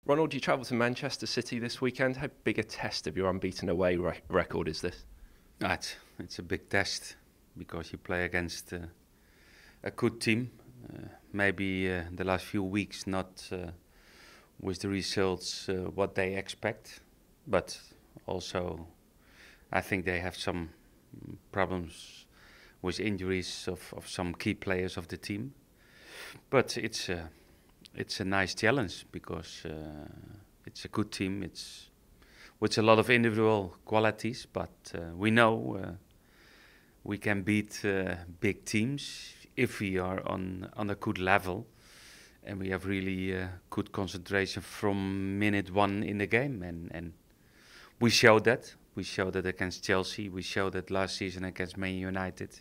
Ronald, you travel to Manchester City this weekend. How big a test of your unbeaten away record is this? It's a big test because you play against a good team. Maybe the last few weeks not with the results what they expect, but also I think they have some problems with injuries of some key players of the team. But it's a nice challenge because it's a good team. It's with a lot of individual qualities, but we know we can beat big teams if we are on a good level and we have really good concentration from minute one in the game. And we showed that. We showed that against Chelsea. We showed that last season against Man United.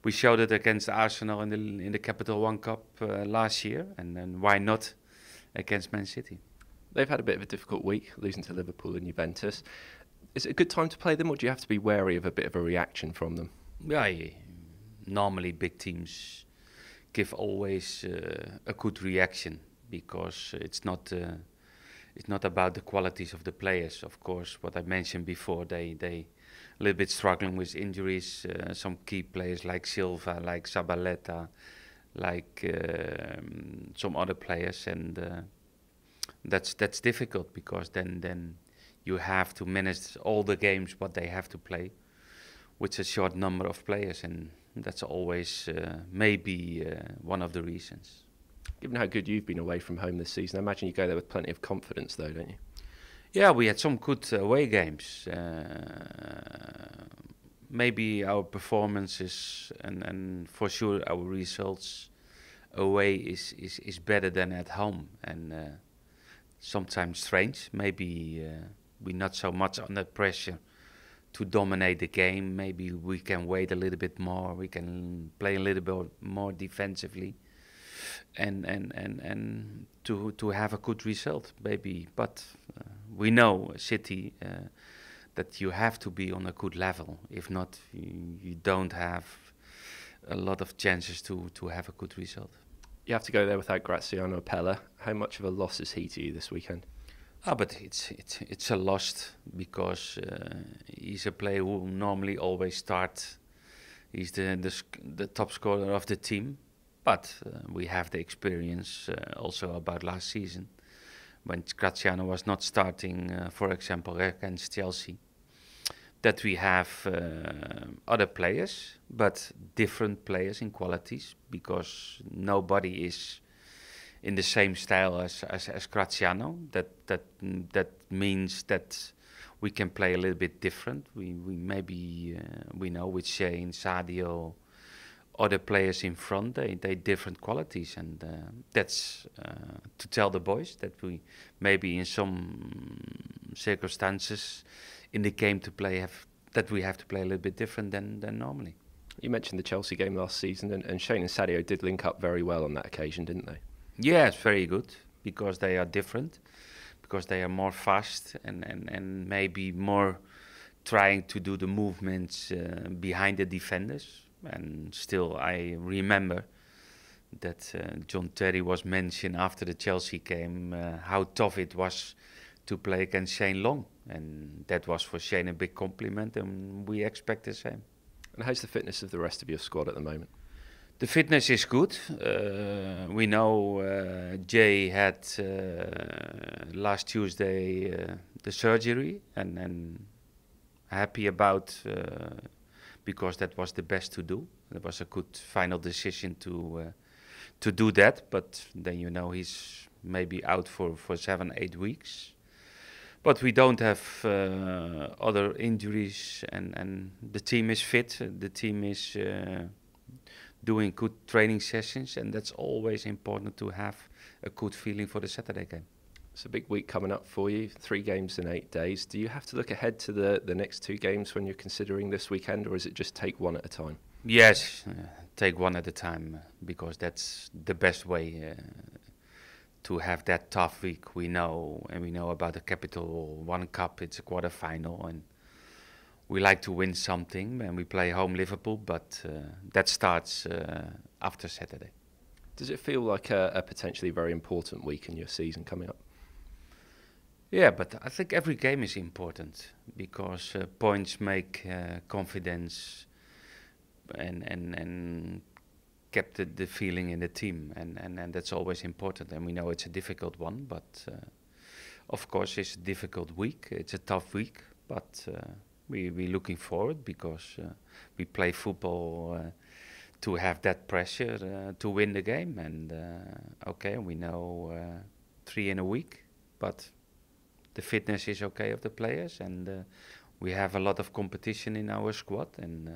We showed it against Arsenal in the Capital One Cup last year, and then why not against Man City? They've had a bit of a difficult week, losing to Liverpool and Juventus. Is it a good time to play them, or do you have to be wary of a bit of a reaction from them? Yeah, normally big teams give always a good reaction because it's not about the qualities of the players. Of course, what I mentioned before, they a little bit struggling with injuries. Some key players like Silva, like Zabaleta, like some other players, and that's difficult because then you have to manage all the games what they have to play with a short number of players, and that's always maybe one of the reasons. Given how good you've been away from home this season, I imagine you go there with plenty of confidence, though, don't you? Yeah, we had some good away games. Maybe our performances and for sure our results away is better than at home, and sometimes strange. Maybe we're not so much under pressure to dominate the game. Maybe we can wait a little bit more. We can play a little bit more defensively, and to have a good result, maybe. But we know City that you have to be on a good level. If not, you don't have a lot of chances to have a good result. You have to go there without Graziano Pella. How much of a loss is he to you this weekend? But it's a loss because he's a player who normally always starts. He's the top scorer of the team. But we have the experience also about last season when Graziano was not starting, for example, against Chelsea, that we have other players, but different players in qualities, because nobody is in the same style as Graziano. That means that we can play a little bit different. We maybe we know with Shane, Sadio, other players in front, they different qualities, and that's to tell the boys that we maybe in some circumstances in the game to play that we have to play a little bit different than normally. You mentioned the Chelsea game last season, and Shane and Sadio did link up very well on that occasion, didn't they? Yeah, it's very good because they are different, because they are more fast and maybe more trying to do the movements behind the defenders. And still, I remember that John Terry was mentioned after the Chelsea game how tough it was to play against Shane Long, and that was for Shane a big compliment, and we expect the same. And how's the fitness of the rest of your squad at the moment? The fitness is good. We know Jay had last Tuesday the surgery, and happy about. Because that was the best to do. It was a good final decision to do that. But then he's maybe out for 7-8 weeks. But we don't have other injuries, and the team is fit. The team is doing good training sessions, and that's always important to have a good feeling for the Saturday game. It's a big week coming up for you, 3 games in 8 days. Do you have to look ahead to the next 2 games when you're considering this weekend, or is it just take one at a time? Yes, take one at a time, because that's the best way to have that tough week. We know about the Capital One Cup. It's a quarter-final, and we like to win something, and we play home Liverpool, but that starts after Saturday. Does it feel like a potentially very important week in your season coming up? Yeah, but I think every game is important because points make confidence and kept the feeling in the team, and that's always important. And we know it's a difficult one, but of course it's a difficult week. It's a tough week, but we're looking forward because we play football to have that pressure to win the game. And okay, we know 3 in a week, but the fitness is okay of the players, and we have a lot of competition in our squad, and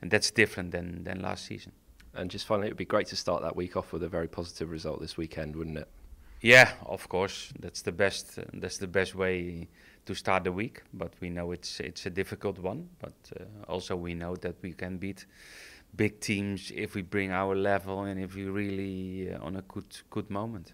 that's different than last season. And just finally, it would be great to start that week off with a very positive result this weekend, wouldn't it? Yeah, of course, that's the best. That's the best way to start the week. But we know it's a difficult one. But also we know that we can beat big teams if we bring our level and if we really on a good moment.